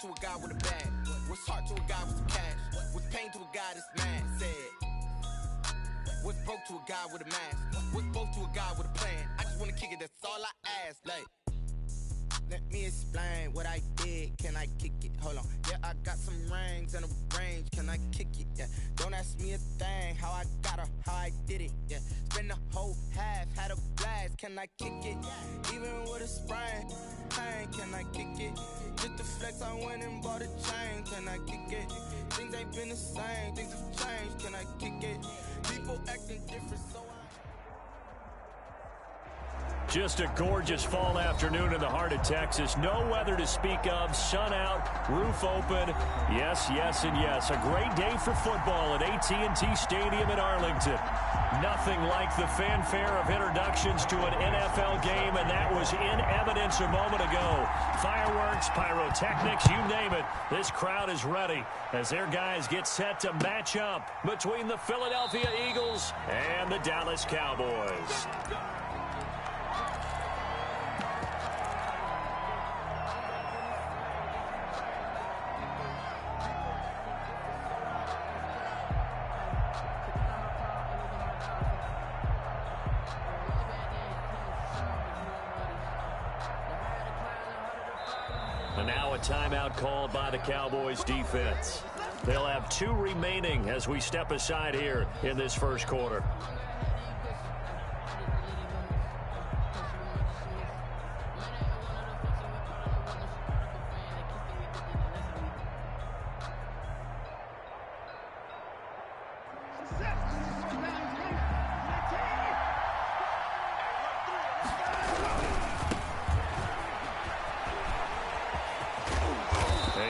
to a guy with a bag? What's heart to a guy with some cash? What's pain to a guy that's mad? Said. What's broke to a guy with a mask? What's both to a guy with a plan? I just wanna kick it, that's all I ask. Like, let me explain what I did. Can I kick it? Hold on. Yeah, I got some rings and a range. Can I kick it? Yeah. Don't ask me a thing. How I got her, how I did it. Yeah. Spend the whole half, had a blast. Can I kick it? Even with a sprain, pain. Can I kick it? Just to flex, I went and bought a chain. Can I kick it? Things ain't been the same. Things have changed. Can I kick it? People acting different, so Just a gorgeous fall afternoon in the heart of Texas. No weather to speak of. Sun out, roof open. Yes, yes, and yes. A great day for football at AT&T Stadium in Arlington. Nothing like the fanfare of introductions to an NFL game, and that was in evidence a moment ago. Fireworks, pyrotechnics, you name it. This crowd is ready as their guys get set to match up between the Philadelphia Eagles and the Dallas Cowboys. And now a timeout called by the Cowboys defense. They'll have 2 remaining as we step aside here in this first quarter.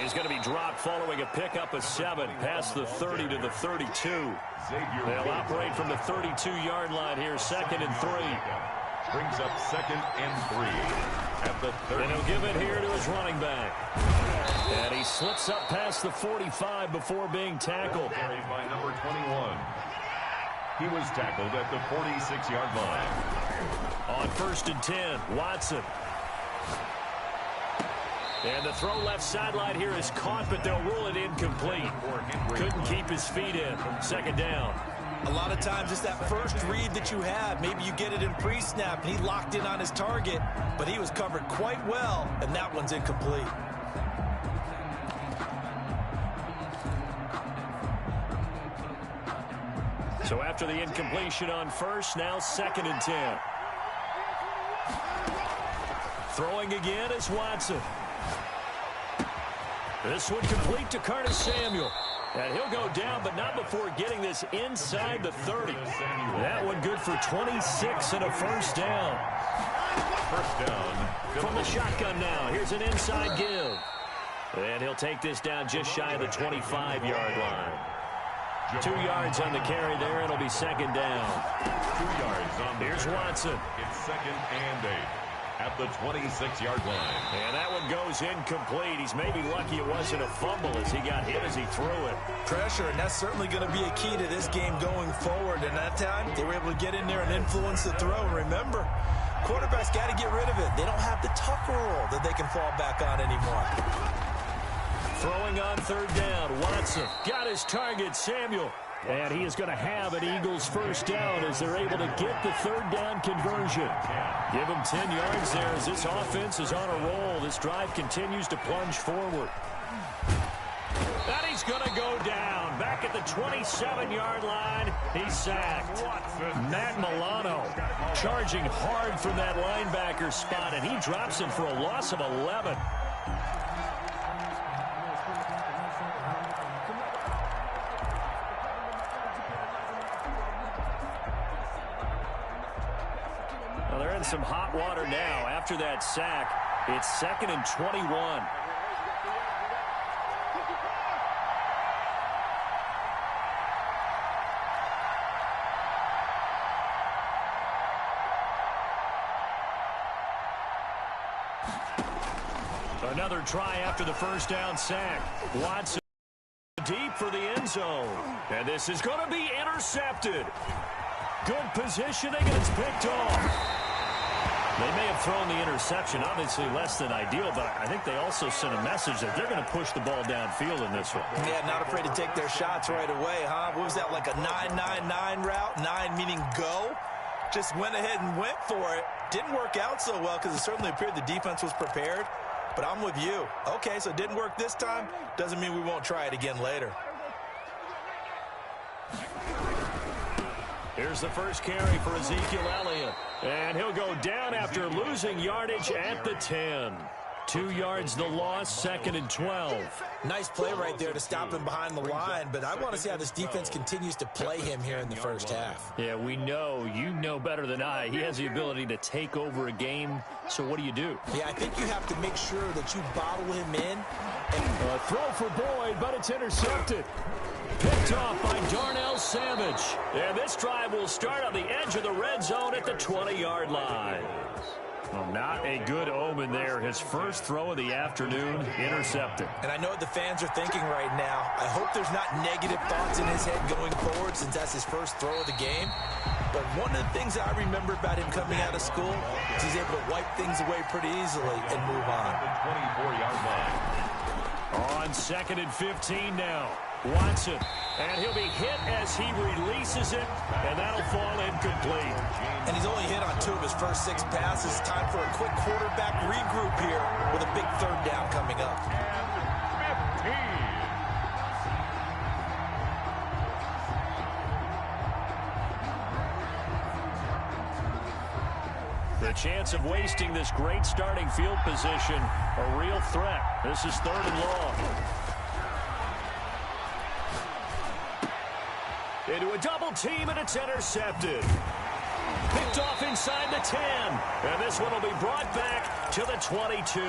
He's going to be dropped following a pickup of 7 past the 30 to the 32. They'll operate from the 32-yard line here, 2nd and 3. Brings up 2nd and 3 at the 30. And he'll give it here to his running back. And he slips up past the 45 before being tackled. Carried by number 21. He was tackled at the 46-yard line. On 1st and 10, Watson. And the throw left sideline here is caught, but they'll rule it incomplete. Couldn't keep his feet in. 2nd down. A lot of times it's that first read that you have. Maybe you get it in pre-snap, and he locked in on his target, but he was covered quite well, and that one's incomplete. So after the incompletion on 1st, now 2nd and 10. Throwing again is Watson. This one complete to Curtis Samuel. And he'll go down, but not before getting this inside the 30. That one good for 26 and a 1st down. First down. From the shotgun now, here's an inside give. And he'll take this down just shy of the 25-yard line. 2 yards on the carry there. It'll be 2nd down. 2 yards on the Here's Watson. It's 2nd and 8 at the 26-yard line. And that one goes incomplete. He's maybe lucky it wasn't a fumble as he got hit as he threw it. Pressure, and that's certainly going to be a key to this game going forward. And that time, they were able to get in there and influence the throw. And remember, quarterbacks got to get rid of it. They don't have the tuck rule that they can fall back on anymore. Throwing on 3rd down, Watson got his target, Samuel. And he is going to have an Eagles 1st down as they're able to get the 3rd down conversion. Give him 10 yards there as this offense is on a roll. This drive continues to plunge forward. And he's going to go down. Back at the 27-yard line, he's sacked. Matt Milano charging hard from that linebacker spot, and he drops him for a loss of 11. They're in some hot water now after that sack. It's 2nd and 21. Another try after the 1st down sack. Watson deep for the end zone. And this is going to be intercepted. Good positioning, and it's picked off. They may have thrown the interception, obviously less than ideal, but I think they also sent a message that they're going to push the ball downfield in this one. Yeah, not afraid to take their shots right away, huh? What was that, like a 9-9-9 route? 9 meaning go? Just went ahead and went for it. Didn't work out so well because it certainly appeared the defense was prepared. But I'm with you. Okay, so it didn't work this time. Doesn't mean we won't try it again later. Here's the first carry for Ezekiel Elliott. And he'll go down after losing yardage at the 10. 2 yards the loss, 2nd and 12. Nice play right there to stop him behind the line, but I want to see how this defense continues to play him here in the first half. Yeah, we know. You know better than I. He has the ability to take over a game, so what do you do? Yeah, I think you have to make sure that you bottle him in. A throw for Boyd, but it's intercepted. Picked off by Darnell Savage. And this drive will start on the edge of the red zone at the 20-yard line. Well, not a good omen there. His first throw of the afternoon, intercepted. And I know what the fans are thinking right now. I hope there's not negative thoughts in his head going forward since that's his first throw of the game. But one of the things that I remember about him coming out of school is he's able to wipe things away pretty easily and move on. The 24-yard line. On 2nd and 15 now. Watson, and he'll be hit as he releases it, and that'll fall incomplete. And he's only hit on 2 of his first 6 passes. Time for a quick quarterback regroup here with a big 3rd down coming up. 15. The chance of wasting this great starting field position, a real threat. This is 3rd and long. Into a double team, and it's intercepted. Picked off inside the 10. And this one will be brought back to the 22.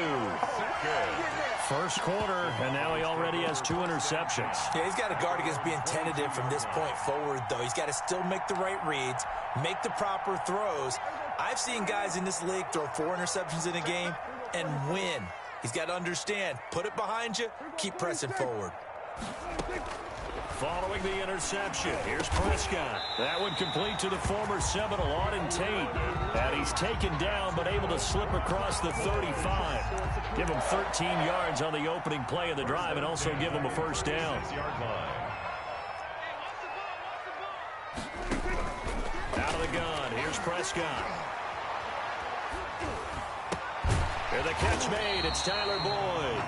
First quarter, and now he already has 2 interceptions. Yeah, he's got to guard against being tentative from this point forward, though. He's got to still make the right reads, make the proper throws. I've seen guys in this league throw 4 interceptions in a game and win. He's got to understand, put it behind you, keep pressing forward. Following the interception, here's Prescott. That one complete to the former Seminole, Auden Tate. And he's taken down, but able to slip across the 35. Give him 13 yards on the opening play of the drive and also give him a first down. Out of the gun, here's Prescott. And the catch made, it's Tyler Boyd.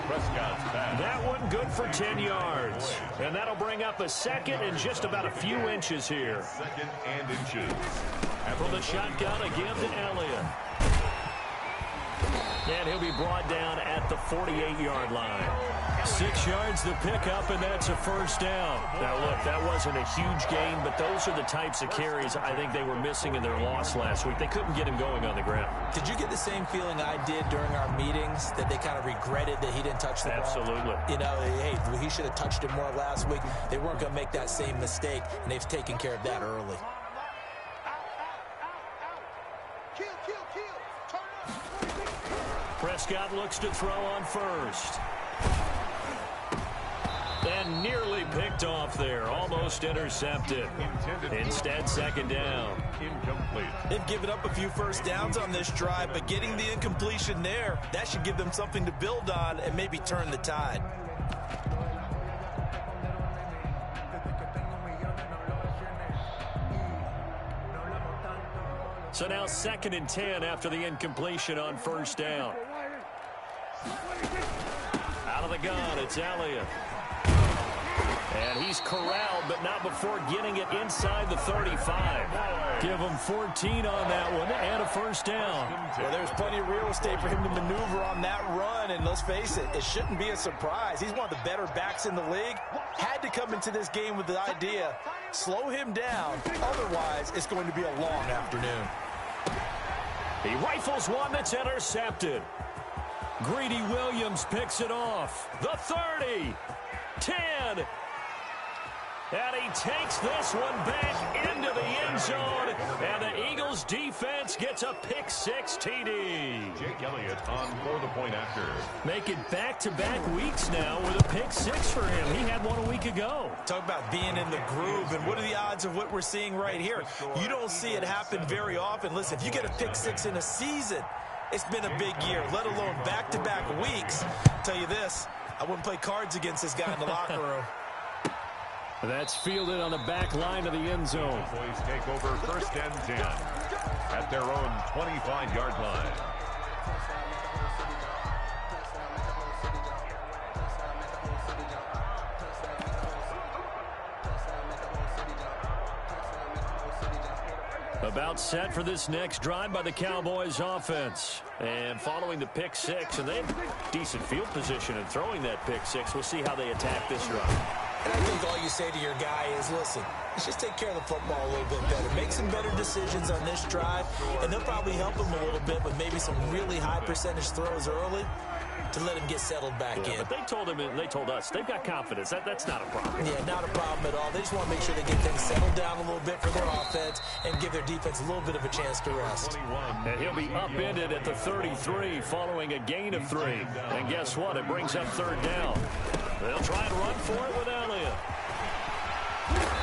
Prescott's pass. That one good for 10 yards. And that'll bring up a 2nd and just about a few inches here. 2nd and inches. From the shotgun again to Elliott. And he'll be brought down at the 48-yard line. 6 yards to pick up, and that's a first down. Now, look, that wasn't a huge gain, but those are the types of carries I think they were missing in their loss last week. They couldn't get him going on the ground. Did you get the same feeling I did during our meetings, that they kind of regretted that he didn't touch the ball? Absolutely. You know, hey, he should have touched it more last week. They weren't going to make that same mistake, and they've taken care of that early. Prescott looks to throw on first. And nearly picked off there. Almost intercepted. Instead, 2nd down. Incomplete. They've given up a few first downs on this drive, but getting the incompletion there, that should give them something to build on and maybe turn the tide. So now 2nd and 10 after the incompletion on first down. Out of the gun, it's Elliott. And he's corralled, but not before getting it inside the 35. Give him 14 on that one and a first down. Well, there's plenty of real estate for him to maneuver on that run, and let's face it, it shouldn't be a surprise. He's one of the better backs in the league. Had to come into this game with the idea, slow him down, otherwise it's going to be a long afternoon. He rifles one that's intercepted. Greedy Williams picks it off. The 30, 10, And he takes this one back into the end zone. And the Eagles defense gets a pick-6 TD. Jake Elliott on for the point after. Make it back-to-back weeks now with a pick-6 for him. He had one a week ago. Talk about being in the groove, and what are the odds of what we're seeing right here? You don't see it happen very often. Listen, if you get a pick-6 in a season, it's been a big year, let alone back-to-back weeks. I'll tell you this, I wouldn't play cards against this guy in the locker room. That's fielded on the back line of the end zone. Boys take over 1st and 10 at their own 25-yard line. About set for this next drive by the Cowboys offense. And following the pick-6, and they have decent field position in throwing that pick-6. We'll see how they attack this drive. And I think all you say to your guy is, listen, let's just take care of the football a little bit better. Make some better decisions on this drive, and they'll probably help him a little bit with maybe some really high percentage throws early to let him get settled back in. But they told him, and they told us, they've got confidence. That's not a problem. Yeah, not a problem at all. They just want to make sure they get things settled down a little bit for their offense and give their defense a little bit of a chance to rest. And he'll be upended at the 33 following a gain of 3. And guess what? It brings up 3rd down. They'll try and run for it with Elliott.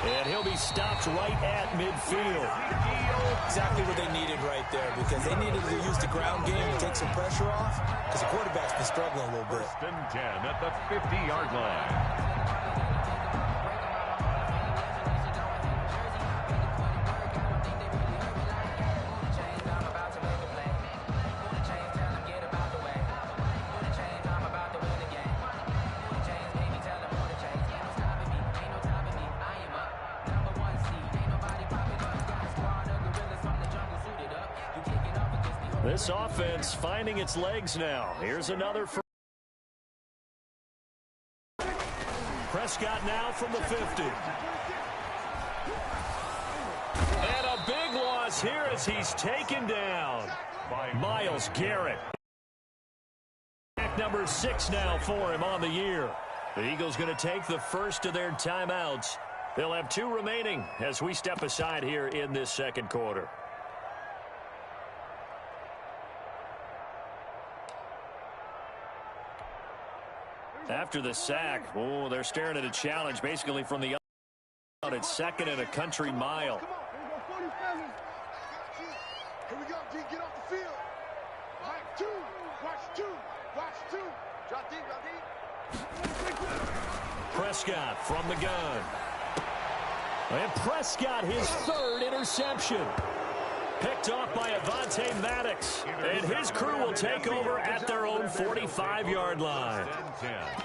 And he'll be stopped right at midfield. Exactly what they needed right there, because they needed to use the ground game to take some pressure off, because the quarterback's been struggling a little bit. 1st and 10 at the 50-yard line. This offense finding its legs now. Here's another for Prescott now from the 50. And a big loss here as he's taken down by Myles Garrett. Number 6 now for him on the year. The Eagles going to take the first of their timeouts. They'll have 2 remaining as we step aside here in this second quarter. After the sack, oh, they're staring at a challenge basically from the out at 2nd and a country mile. Come on, here we go, 40 Here we go, D, get off the field. Mike, 2, watch 2. Drop deep. Prescott from the gun. And Prescott, his 3rd interception. Picked off by Avonte Maddox. And his crew will take over at their own 45-yard line.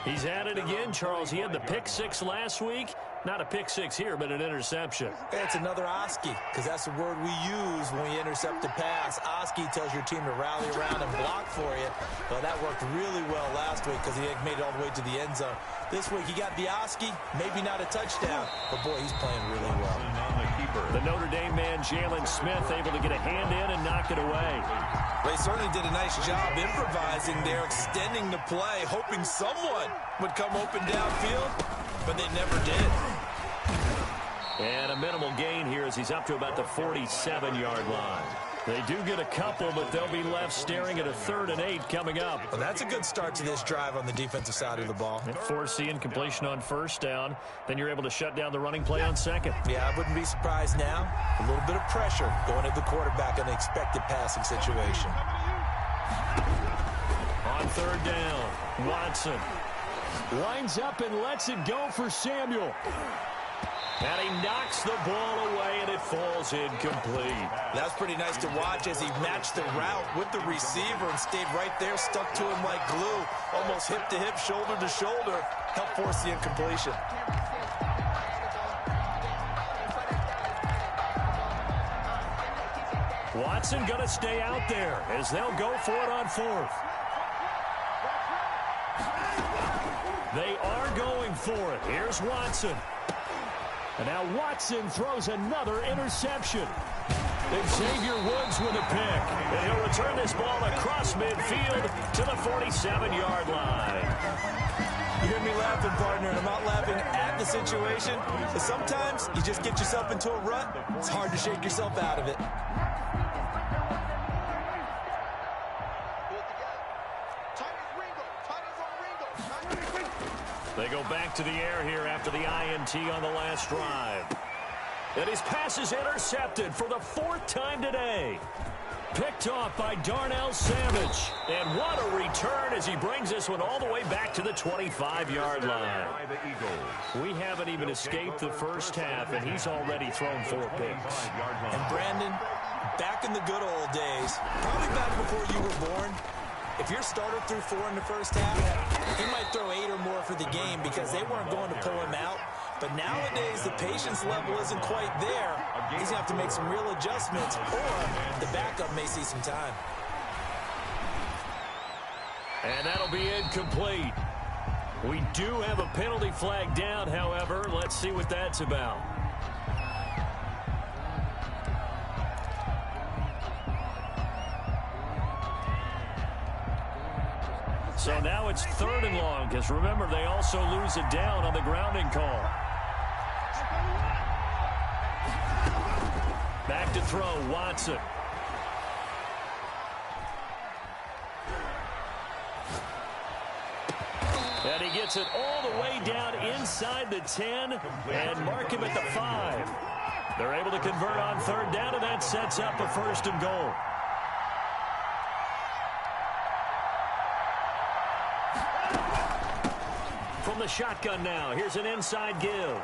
He's at it again, Charles. He had the pick-6 last week. Not a pick-6 here, but an interception. It's another Oski, because that's the word we use when we intercept a pass. Oski tells your team to rally around and block for you. Well, that worked really well last week because he made it all the way to the end zone. This week he got the Oski, maybe not a touchdown, but boy, he's playing really well. The Notre Dame man, Jalen Smith, able to get a hand in and knock it away. They certainly did a nice job improvising there, extending the play, hoping someone would come open downfield, but they never did. And a minimal gain here as he's up to about the 47-yard line. They do get a couple, but they'll be left staring at a 3rd and 8 coming up. Well, that's a good start to this drive on the defensive side of the ball. Forcing completion on 1st down. Then you're able to shut down the running play on 2nd. Yeah, I wouldn't be surprised now. A little bit of pressure going at the quarterback in an expected passing situation. On 3rd down, Watson lines up and lets it go for Samuel. And he knocks the ball away, and it falls incomplete. That's pretty nice to watch as he matched the route with the receiver and stayed right there, stuck to him like glue, almost hip to hip, shoulder to shoulder, helped force the incompletion. Watson going to stay out there as they'll go for it on 4th. They are going for it. Here's Watson. And now Watson throws another interception. Xavier Woods with a pick. And he'll return this ball across midfield to the 47-yard line. You hear me laughing, partner, and I'm not laughing at the situation. But sometimes you just get yourself into a rut. It's hard to shake yourself out of it. They go back to the air here after the INT on the last drive. And his pass is intercepted for the 4th time today. Picked off by Darnell Savage. And what a return as he brings this one all the way back to the 25-yard line. We haven't even escaped the first half, and he's already thrown 4 picks. And Brandon, back in the good old days, probably back before you were born, if your starter threw 4 in the first half, he might throw 8 or more for the game because they weren't going to pull him out. But nowadays, the patience level isn't quite there. He's going to have to make some real adjustments, or the backup may see some time. And that'll be incomplete. We do have a penalty flag down, however. Let's see what that's about. So now it's 3rd and long, because remember, they also lose it down on the grounding call. Back to throw, Watson. And he gets it all the way down inside the 10 and mark him at the 5. They're able to convert on 3rd down, and that sets up a 1st and goal. From the shotgun now, here's an inside give.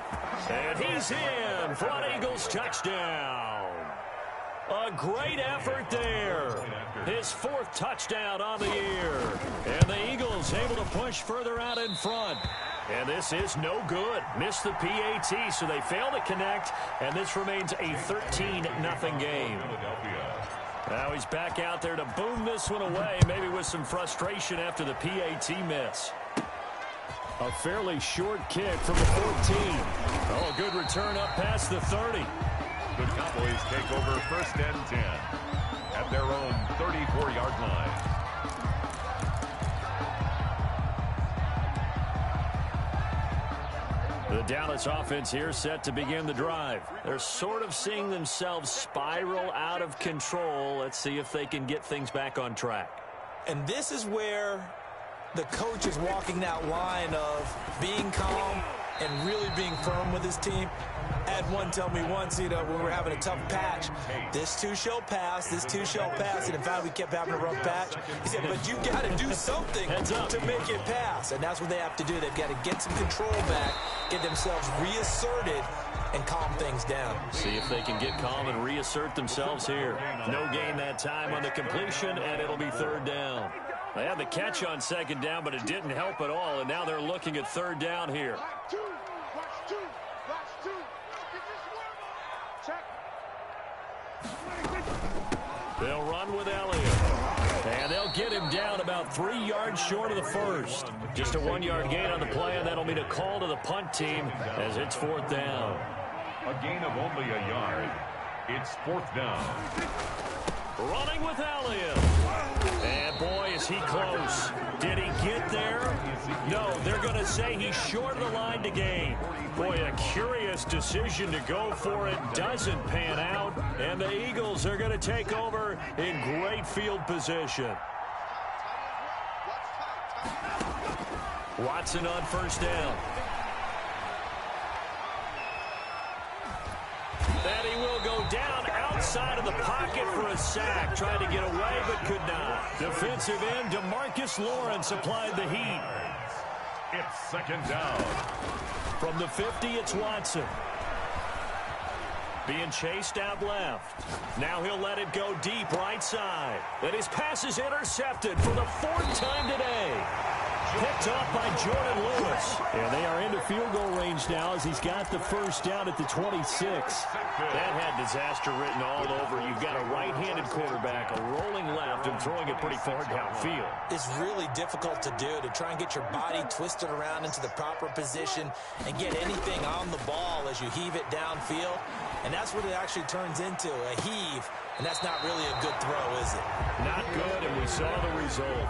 And he's in for an Eagles touchdown. A great effort there. His 4th touchdown on the year. And the Eagles able to push further out in front. And this is no good. Missed the PAT, so they fail to connect. And this remains a 13-0 game. Now he's back out there to boom this one away, maybe with some frustration after the PAT miss. A fairly short kick from the 14. Oh, good return up past the 30. The Cowboys take over 1st and 10 at their own 34-yard line. The Dallas offense here set to begin the drive. They're sort of seeing themselves spiral out of control. Let's see if they can get things back on track. And this is where the coach is walking that line of being calm and really being firm with his team. I had one tell me once, when we were having a tough patch, this too shall pass, this too shall pass. And in fact, we kept having a rough patch. He said, but you got to do something to make it pass. And that's what they have to do. They've got to get some control back, get themselves reasserted, and calm things down. See if they can get calm and reassert themselves here. No gain that time on the completion, and it'll be 3rd down. They had the catch on 2nd down, but it didn't help at all, and now they're looking at 3rd down here. They'll run with Elliott. And they'll get him down about 3 yards short of the 1st. Just a 1-yard gain on the play, and that'll mean a call to the punt team as it's 4th down. A gain of only a yard. It's 4th down. Running with Elliott. And boy, is he close. Did he get there? No, they're going to say he's short of the line to gain. Boy, a curious decision to go for it. Doesn't pan out. And the Eagles are going to take over in great field position. Watson on 1st down. And he will go down outside of the pocket for a sack. Trying to get away, but could not. Defensive end, DeMarcus Lawrence applied the heat. It's 2nd down. From the 50, it's Watson. Being chased out left. Now he'll let it go deep right side. And his pass is intercepted for the 4th time today. Picked off by Jordan Lewis. And they are into field goal range now as he's got the 1st down at the 26. That had disaster written all over. You've got a right-handed quarterback, a rolling left, and throwing it pretty far downfield. It's really difficult to do, to try and get your body twisted around into the proper position and get anything on the ball as you heave it downfield. And that's what it actually turns into, a heave. And that's not really a good throw, is it? Not good, and we saw the result.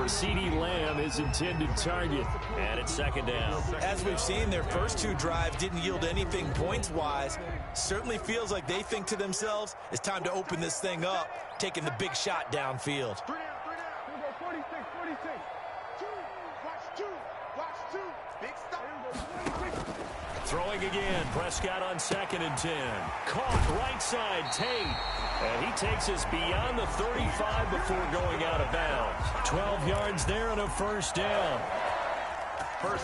CeeDee Lamb is intended target, and it's second down. As we've seen, their first two drives didn't yield anything points-wise. Certainly feels like they think to themselves, it's time to open this thing up, taking the big shot downfield. 3 down. Here we go, 46. 2, watch 2, watch 2. Big stop. Throwing again, Prescott on 2nd and 10. Caught right side, Tate. And he takes us beyond the 35 before going out of bounds. 12 yards there and a first down.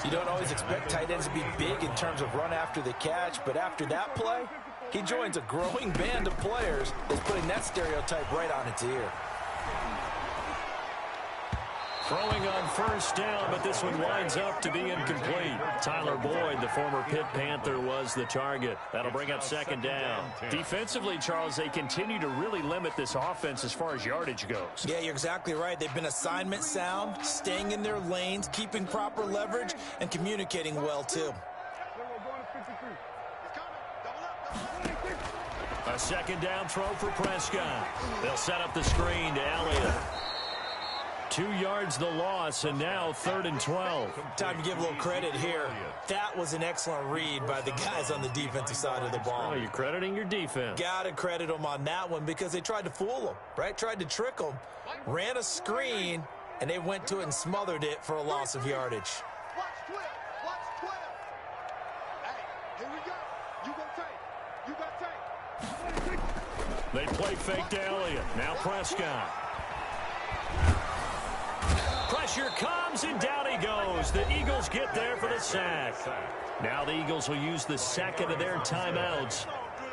You don't always expect tight ends to be big in terms of run after the catch, but after that play, he joins a growing band of players that's putting that stereotype right on its ear. Throwing on first down, but this one winds up to be incomplete. Tyler Boyd, the former Pitt Panther, was the target. That'll bring up second down. Defensively, Charles, they continue to really limit this offense as far as yardage goes. Yeah, you're exactly right. They've been assignment sound, staying in their lanes, keeping proper leverage, and communicating well, too. A second down throw for Prescott. They'll set up the screen to Elliott. 2 yards the loss, and now 3rd and 12. Time to give a little credit here. That was an excellent read by the guys on the defensive side of the ball. Oh, you're crediting your defense. Got to credit them on that one because they tried to fool them, right? Tried to trick them, ran a screen, and they went to it and smothered it for a loss of yardage. Watch 12. Watch 12. Hey, here we go. You got tape. They play fake to Elliott. Now Prescott. Pressure comes, and down he goes. The Eagles get there for the sack. Now the Eagles will use the second of their timeouts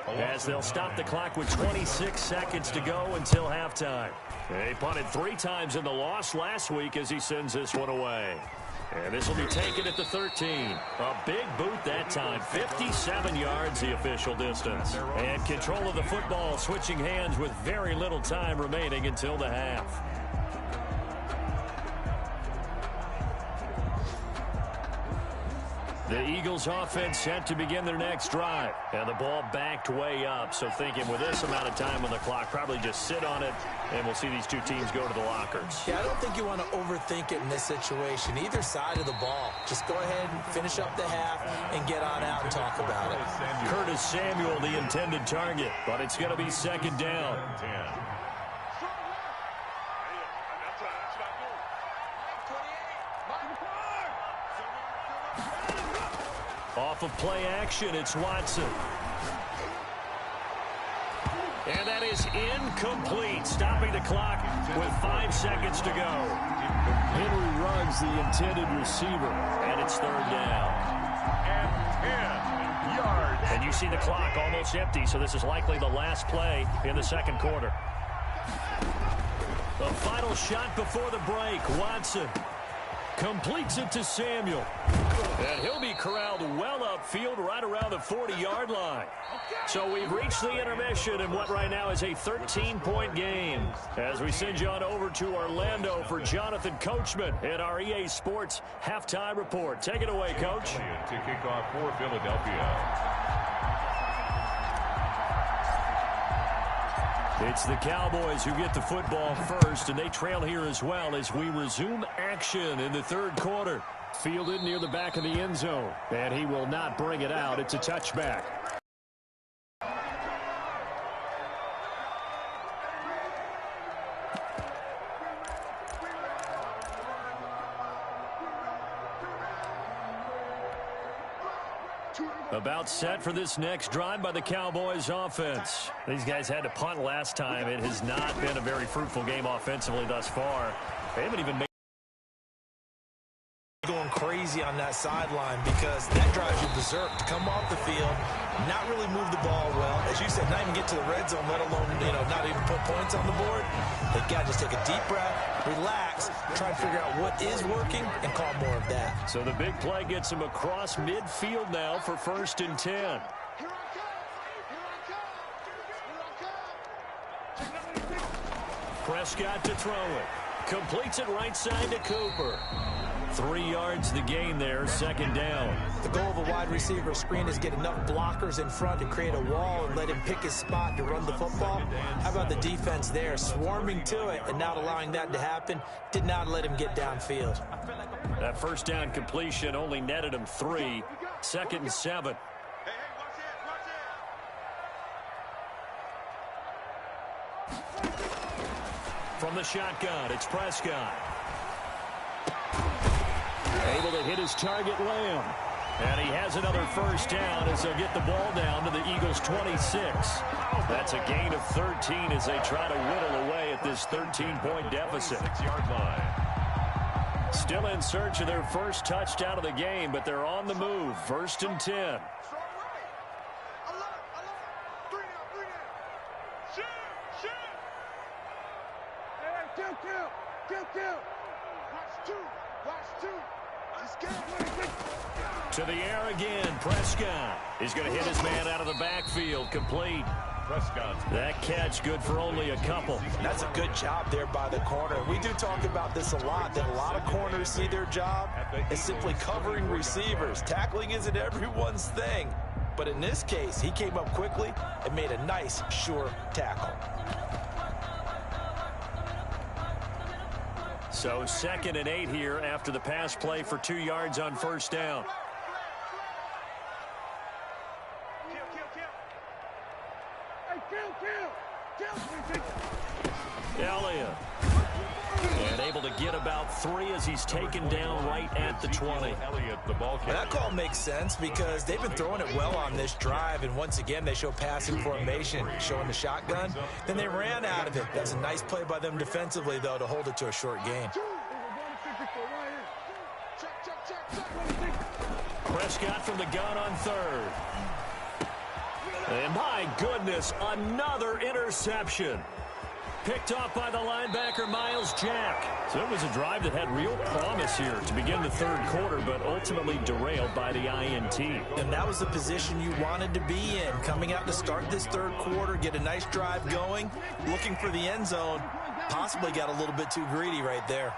as they'll stop the clock with 26 seconds to go until halftime. They punted 3 times in the loss last week as he sends this one away. And this will be taken at the 13. A big boot that time. 57 yards the official distance. And control of the football switching hands with very little time remaining until the half. The Eagles offense set to begin their next drive. And the ball backed way up. So thinking with this amount of time on the clock, probably just sit on it, and we'll see these two teams go to the lockers. Yeah, I don't think you want to overthink it in this situation. Either side of the ball. Just go ahead and finish up the half and get on out and talk about it. Curtis Samuel, the intended target, but it's going to be second down. Off of play action, it's Watson. And that is incomplete, stopping the clock with 5 seconds to go. Henry Ruggs, the intended receiver, and it's 3rd down. And 10 yards. And you see the clock almost empty, so this is likely the last play in the second quarter. The final shot before the break, Watson completes it to Samuel. And he'll be corralled well upfield right around the 40-yard line. So we've reached the intermission in what right now is a 13-point game. As we send you on over to Orlando for Jonathan Coachman in our EA Sports Halftime Report. Take it away, Coach. To kick off for Philadelphia. It's the Cowboys who get the football first, and they trail here as well as we resume action in the 3rd quarter. Fielded near the back of the end zone, and he will not bring it out. It's a touchback. About set for this next drive by the Cowboys offense. These guys had to punt last time. It has not been a very fruitful game offensively thus far. They haven't even made going crazy on that sideline because that drives you berserk to come off the field, not really move the ball well. As you said, not even get to the red zone, let alone, not even put points on the board. They've got to just take a deep breath, relax, try to figure out what is working, and call more of that. So the big play gets him across midfield now for 1st and 10. Prescott to throw it. Completes it right side to Cooper. 3 yards the gain there, second down. The goal of a wide receiver screen is get enough blockers in front to create a wall and let him pick his spot to run the football. How about the defense there, swarming to it and not allowing that to happen? Did not let him get downfield. That first down completion only netted him 3. Second and 7. From the shotgun, it's Prescott. Able to hit his target, Lamb. And he has another first down as they'll get the ball down to the Eagles' 26. That's a gain of 13 as they try to whittle away at this 13-point deficit. 6-yard line. Still in search of their first touchdown of the game, but they're on the move. First and 10. To the air again, Prescott. He's going to hit his man out of the backfield, complete. Prescott. That catch good for only a couple. That's a good job there by the corner. We do talk about this a lot, that a lot of corners see their job as simply covering receivers. Tackling isn't everyone's thing. But in this case, he came up quickly and made a nice, sure tackle. So 2nd and 8 here after the pass play for 2 yards on first down. Elliott. And able to get about 3 as he's taken down right at the 20. Elliott, the ball And that call makes sense because they've been throwing it well on this drive, and once again they show passing formation, showing the shotgun. Then they ran out of it. That's a nice play by them defensively, though, to hold it to a short gain. Prescott from the gun on 3rd. And my goodness, another interception. Picked off by the linebacker, Miles Jack. So it was a drive that had real promise here to begin the 3rd quarter, but ultimately derailed by the INT. And that was the position you wanted to be in. Coming out to start this 3rd quarter, get a nice drive going, looking for the end zone. Possibly got a little bit too greedy right there.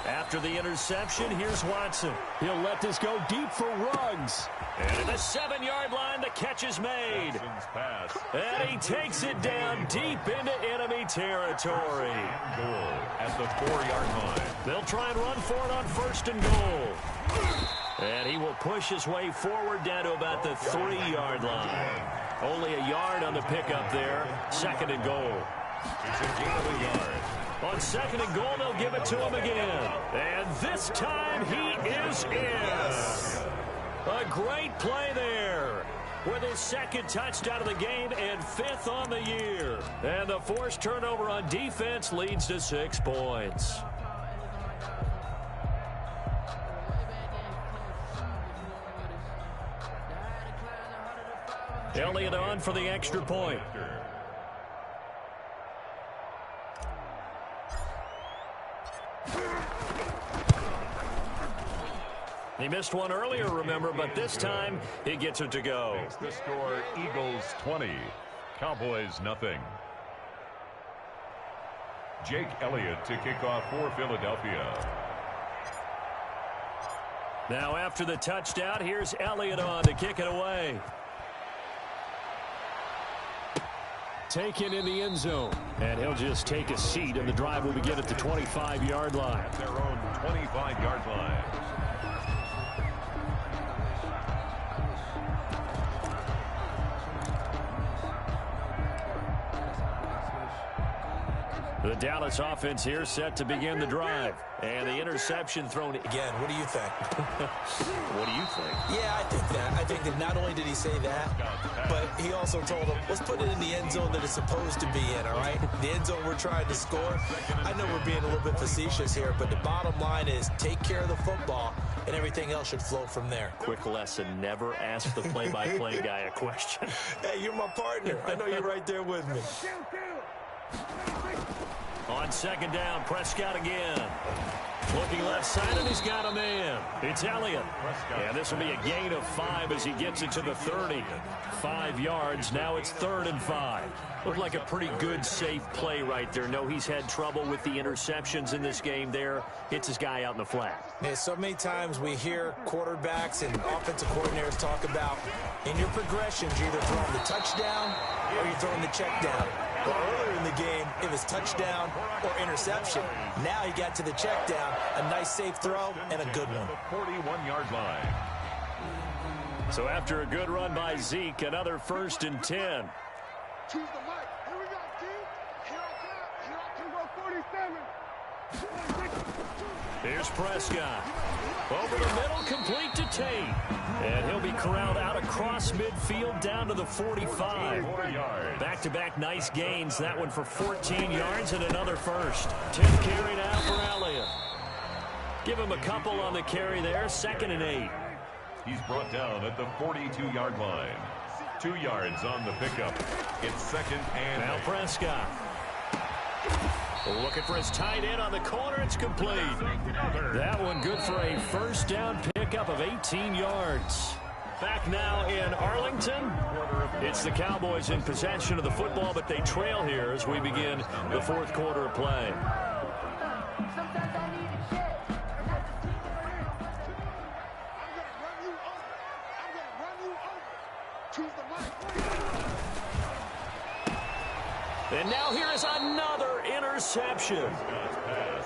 After the interception, here's Watson. He'll let this go deep for Ruggs. And at the 7-yard line, the catch is made. And he takes it down deep into enemy territory. Goal at the 4-yard line. They'll try and run for it on 1st and goal. And he will push his way forward down to about the 3-yard line. Only a yard on the pickup there. 2nd and goal. It's a gain of a yard. On 2nd and goal, they'll give it to him again. And this time he is in. A great play there with his 2nd touchdown of the game and 5th on the year. And the forced turnover on defense leads to 6 points. Elliott on for the extra point. He missed one earlier, remember, but this time he gets it to go. Makes the score Eagles 20, Cowboys nothing. Jake Elliott to kick off for Philadelphia. Now after the touchdown, here's Elliott on to kick it away. Taken in the end zone. And he'll just take a seat, and the drive will begin at the 25-yard line. At their own 25-yard line. The Dallas offense here set to begin the drive. And the interception thrown. Again, what do you think? What do you think? Yeah, I think that. I think that not only did he say that, but he also told him, let's put it in the end zone that it's supposed to be in, all right? The end zone we're trying to score. I know we're being a little bit facetious here, but the bottom line is take care of the football, and everything else should flow from there. Quick lesson, never ask the play-by-play guy a question. Hey, you're my partner. I know you're right there with me. On second down, Prescott again. Looking left side, and he's got a man. It's Elliott. And this will be a gain of 5 as he gets it to the 30. 5 yards. Now it's 3rd and 5. Looked like a pretty good, safe play right there. No, he's had trouble with the interceptions in this game there. Hits his guy out in the flat. Yeah, so many times we hear quarterbacks and offensive coordinators talk about in your progressions, you're either throwing the touchdown or you're throwing the check down. But earlier in the game, it was touchdown or interception. Now he got to the check down, a nice safe throw, and a good one. 41-yard line. So after a good run by Zeke, another 1st and 10. Choose the mic. Here we go, G. Here I come. Here I come. 47. Here's Prescott. Over the middle, complete to Tate. And he'll be corralled out across midfield down to the 45. Back-to-back nice gains. That one for 14 yards and another first. 10th carry now for Elliott. Give him a couple on the carry there. 2nd and 8. He's brought down at the 42-yard line. 2 yards on the pickup. It's 2nd and now 8. Prescott. Looking for his tight end on the corner. It's complete. That one good for a 1st down pickup of 18 yards. Back now in Arlington. It's the Cowboys in possession of the football, but they trail here as we begin the 4th quarter of play. And now here is another interception.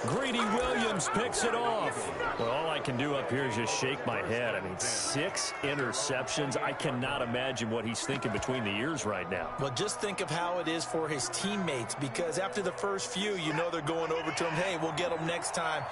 Greedy Williams picks it off. Well, all I can do up here is just shake my head. I mean, 6 interceptions. I cannot imagine what he's thinking between the ears right now. Well, just think of how it is for his teammates, because after the first few, you know they're going over to him, hey, we'll get them next time.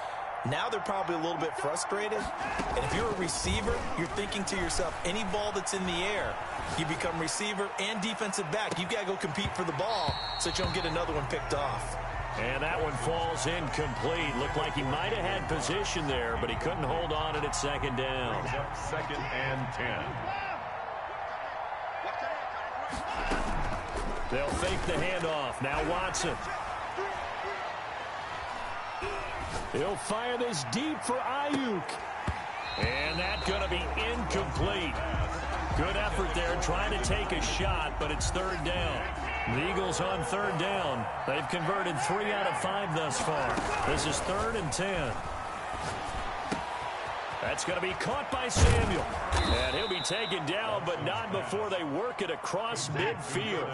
Now they're probably a little bit frustrated. And if you're a receiver, you're thinking to yourself, any ball that's in the air, you become receiver and defensive back. You've got to go compete for the ball so that you don't get another one picked off. And that one falls incomplete. Looked like he might have had position there, but he couldn't hold on it at 2nd down. 2nd and 10. They'll fake the handoff. Now Watson. He'll fire this deep for Ayuk. And that's going to be incomplete. Good effort there trying to take a shot, but it's 3rd down. The Eagles on 3rd down. They've converted 3 out of 5 thus far. This is 3rd and 10. That's going to be caught by Samuel. And he'll be taken down, but not before they work it across midfield.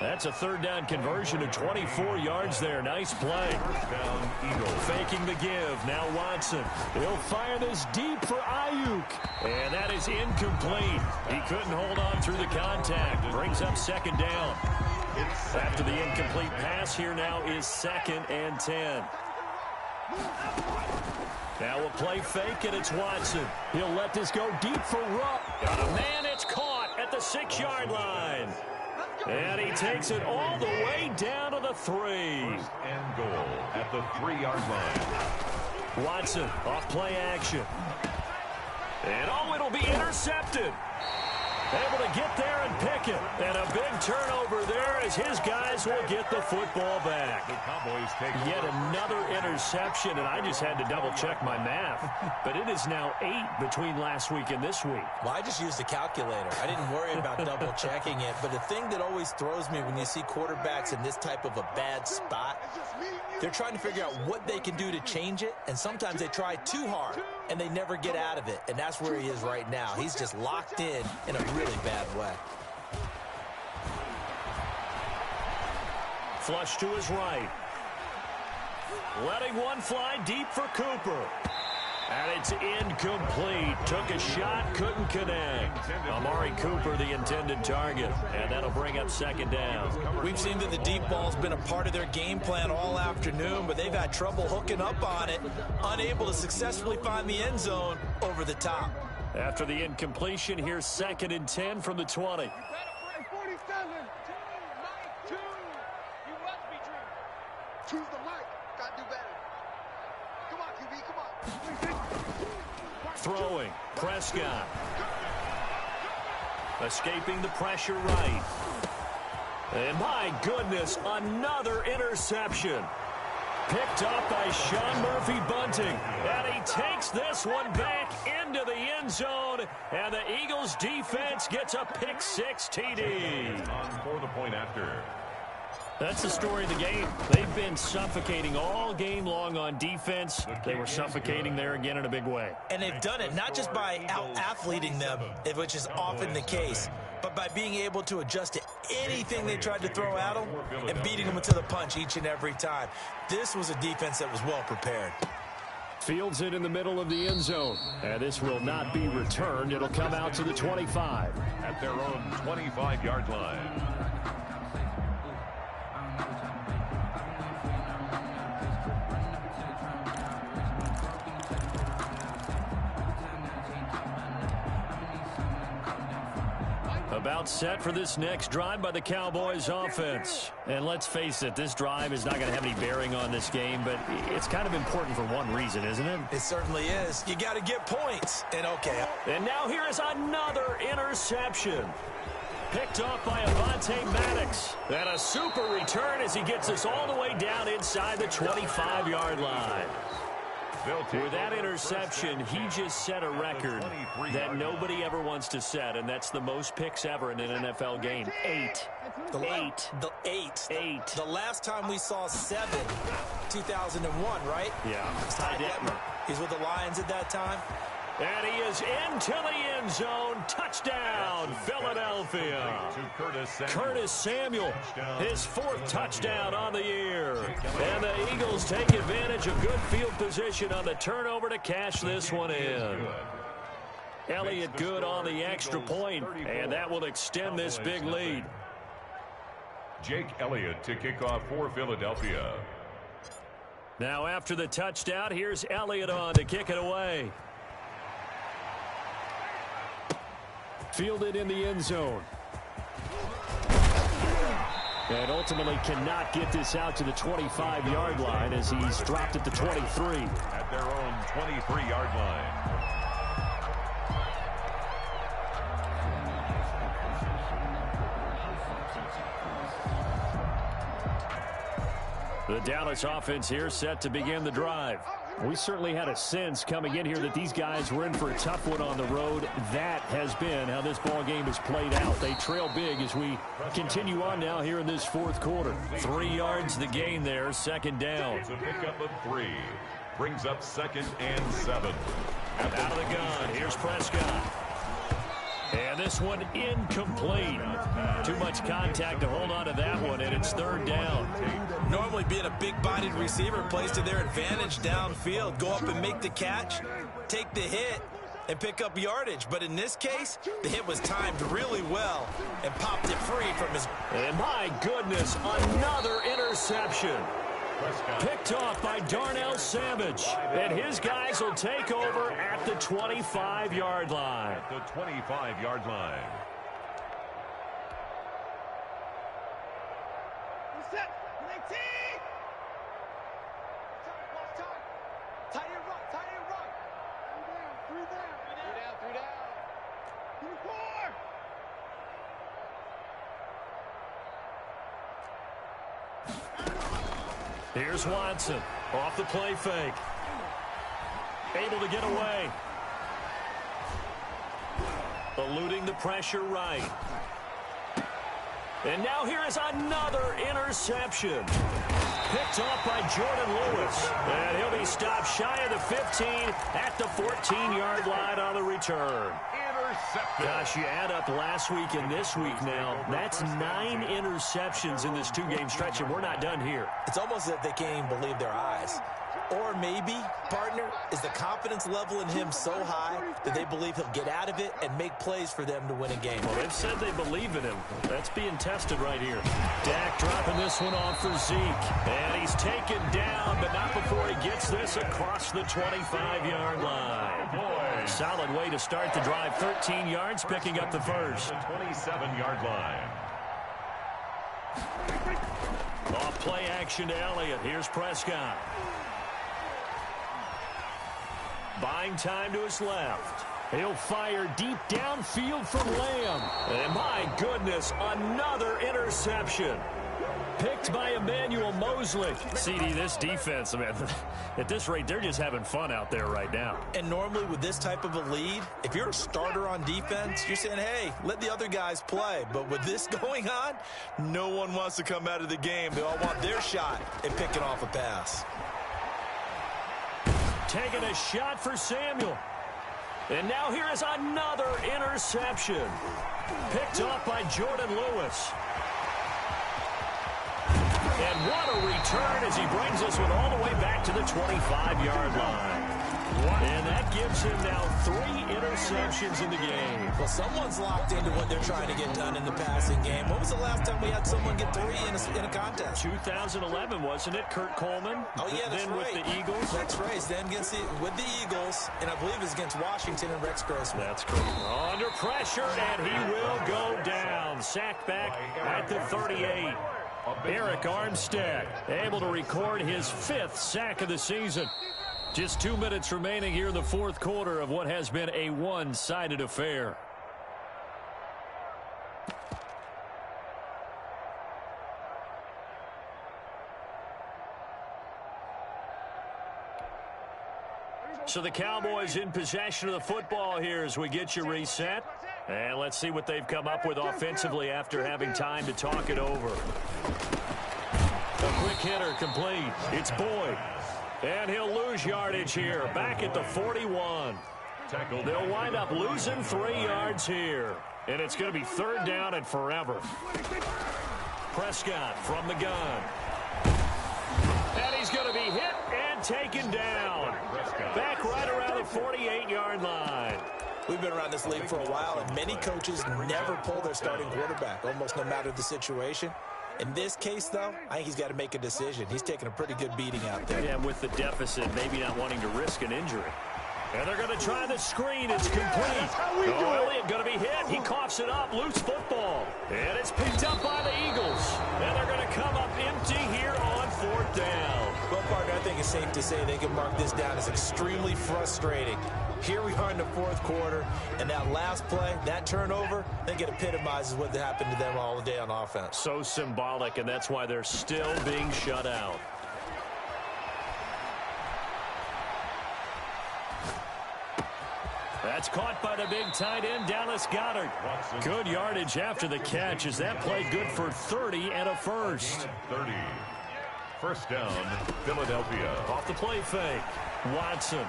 That's a 3rd down conversion of 24 yards there. Nice play. Down Eagles. Faking the give. Now Watson. He'll fire this deep for Ayuk. And that is incomplete. He couldn't hold on through the contact. Brings up 2nd down. After the incomplete pass, here now is 2nd and 10. Now a play fake, and it's Watson. He'll let this go deep for Rupp. Got a man, it's caught at the 6-yard line. And he takes it all the way down to the 3. 1st and goal at the 3-yard line. Watson off play action. And oh, it'll be intercepted. Able to get there and pick it. And a big turnover there as his guys will get the football back. The Cowboys take Yet another interception, and I just had to double-check my math. But it is now 8 between last week and this week. Well, I just used a calculator. I didn't worry about double-checking it. But the thing that always throws me when you see quarterbacks in this type of a bad spot, they're trying to figure out what they can do to change it, and sometimes they try too hard, and they never get out of it. And that's where he is right now. He's just locked in a really bad way. Flush to his right. Letting one fly deep for Cooper. And it's incomplete. Took a shot, couldn't connect. Amari Cooper, the intended target. And that'll bring up 2nd down. We've seen that the deep ball's been a part of their game plan all afternoon, but they've had trouble hooking up on it. Unable to successfully find the end zone over the top. After the incompletion, here's 2nd and 10 from the 20. 47. Choose the mic. Gotta do better. Come on, QB, come on. Throwing. Prescott. Escaping the pressure right. And my goodness, another interception. Picked up by Sean Murphy Bunting. And he takes this one back into the end zone. And the Eagles defense gets a pick six TD. On for the point after. That's the story of the game. They've been suffocating all game long on defense. They were suffocating there again in a big way. And they've done it not just by out-athleting them, which is often the case, but by being able to adjust to anything they tried to throw at them and beating them to the punch each and every time. This was a defense that was well prepared. Fields it in the middle of the end zone. And this will not be returned. It'll come out to the 25. At their own 25-yard line. About set for this next drive by the Cowboys offense. And let's face it, this drive is not going to have any bearing on this game, but it's kind of important for one reason, isn't it? It certainly is. You got to get points. And okay. And now here is another interception. Picked off by Avonte Maddox. And a super return as he gets us all the way down inside the 25-yard line. With that interception, he just set a record that nobody ever wants to set, and that's the most picks ever in an NFL game. 8. The last time we saw 7, 2001, right? Yeah. Ty Detmer. He's with the Lions at that time. And he is into the end zone. Touchdown, Philadelphia. Curtis Samuel, his 4th touchdown on the year. And the Eagles take advantage of good field position on the turnover to cash this one in. Elliott good on the extra point, and that will extend this big lead. Jake Elliott to kick off for Philadelphia. Now after the touchdown, here's Elliott on to kick it away. Fielded in the end zone. And ultimately cannot get this out to the 25-yard line as he's dropped at the 23. At their own 23-yard line. The Dallas offense here set to begin the drive. We certainly had a sense coming in here that these guys were in for a tough one on the road. That has been how this ball game has played out. They trail big as we continue on now here in this 4th quarter. 3 yards the gain there, 2nd down. It's a pickup of 3. Brings up 2nd and 7. Out of the gun, here's Prescott. And this one incomplete. Too much contact to hold on to that one, and it's 3rd down. Normally being a big-bodied receiver plays to their advantage downfield. Go up and make the catch, take the hit, and pick up yardage. But in this case, the hit was timed really well and popped it free from his... And my goodness, another interception. Picked off by Darnell Savage. And his guys will take over at the 25-yard line. At the 25-yard line. Here's Watson off the play fake. Able to get away. Eluding the pressure right. And now here is another interception. Picked off by Jordan Lewis. And he'll be stopped shy of the 15 at the 14-yard line on the return. Intercepted. Gosh, you add up last week and this week now. That's 9 interceptions in this 2-game stretch, and we're not done here. It's almost as if they can't even believe their eyes. Or maybe, partner, is the confidence level in him so high that they believe he'll get out of it and make plays for them to win a game. Well, they've said they believe in him. That's being tested right here. Dak dropping this one off for Zeke. And he's taken down, but not before he gets this across the 25-yard line. Solid way to start the drive. 13 yards, picking up the first. The 27-yard line. Off play action to Elliott. Here's Prescott. Buying time to his left. He'll fire deep downfield from Lamb. And my goodness, another interception. Picked by Emmanuel Mosley. CD, this defense, man, at this rate, they're just having fun out there right now. And normally with this type of a lead, if you're a starter on defense, you're saying, hey, let the other guys play. But with this going on, no one wants to come out of the game. They all want their shot at picking off a pass. Taking a shot for Samuel. And now here is another interception. Picked off by Jordan Lewis. And what a return as he brings this one all the way back to the 25-yard line. And that gives him now 3 interceptions in the game. Well, someone's locked into what they're trying to get done in the passing game. When was the last time we had someone get 3 in a contest? 2011, wasn't it? Kurt Coleman. Oh, yeah, that's then right. With the Eagles. That's right. Then with the Eagles, and I believe it's against Washington and Rex Grossman. That's correct. Under pressure, and he will go down. Sacked back at the 38. Eric Armstead able to record his 5th sack of the season. Just 2 minutes remaining here in the 4th quarter of what has been a one-sided affair. So the Cowboys in possession of the football here as we get you reset. And let's see what they've come up with offensively after having time to talk it over. A quick hitter complete. It's Boyd. And he'll lose yardage here. Back at the 41. They'll wind up losing 3 yards here. And it's going to be 3rd down and forever. Prescott from the gun. And he's going to be hit and taken down. Back right around the 48-yard line. We've been around this league for a while, and many coaches never pull their starting quarterback, almost no matter the situation. In this case, though, I think he's got to make a decision. He's taking a pretty good beating out there. Yeah, with the deficit, maybe not wanting to risk an injury. And they're going to try the screen. It's complete. Oh, Elliott going to be hit. He coughs it up. Loose football. And it's picked up by the Eagles. And they're going to come up empty here on 4th down. Well, partner, I think it's safe to say they can mark this down as extremely frustrating. Here we are in the 4th quarter, and that last play, that turnover, I think it epitomizes what happened to them all day on offense. So symbolic, and that's why they're still being shut out. That's caught by the big tight end, Dallas Goedert. Good yardage after the catch as that played good for 30 and a first. 30. First down, Philadelphia. Off the play fake. Watson.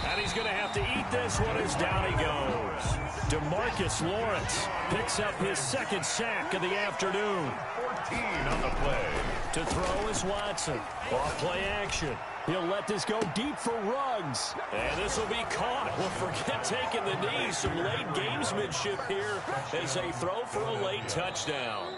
And he's going to have to eat this one as down he goes. DeMarcus Lawrence picks up his 2nd sack of the afternoon. 14 on the play. To throw is Watson. Off play action. He'll let this go deep for Ruggs. And this will be caught. Well, forget taking the knee. Some late gamesmanship here as they throw for a late touchdown.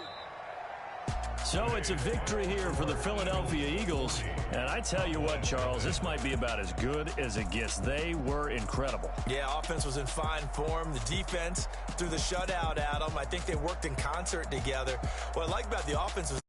So it's a victory here for the Philadelphia Eagles. And I tell you what, Charles, this might be about as good as it gets. They were incredible. Yeah, offense was in fine form. The defense threw the shutout at them. I think they worked in concert together. What I like about the offense was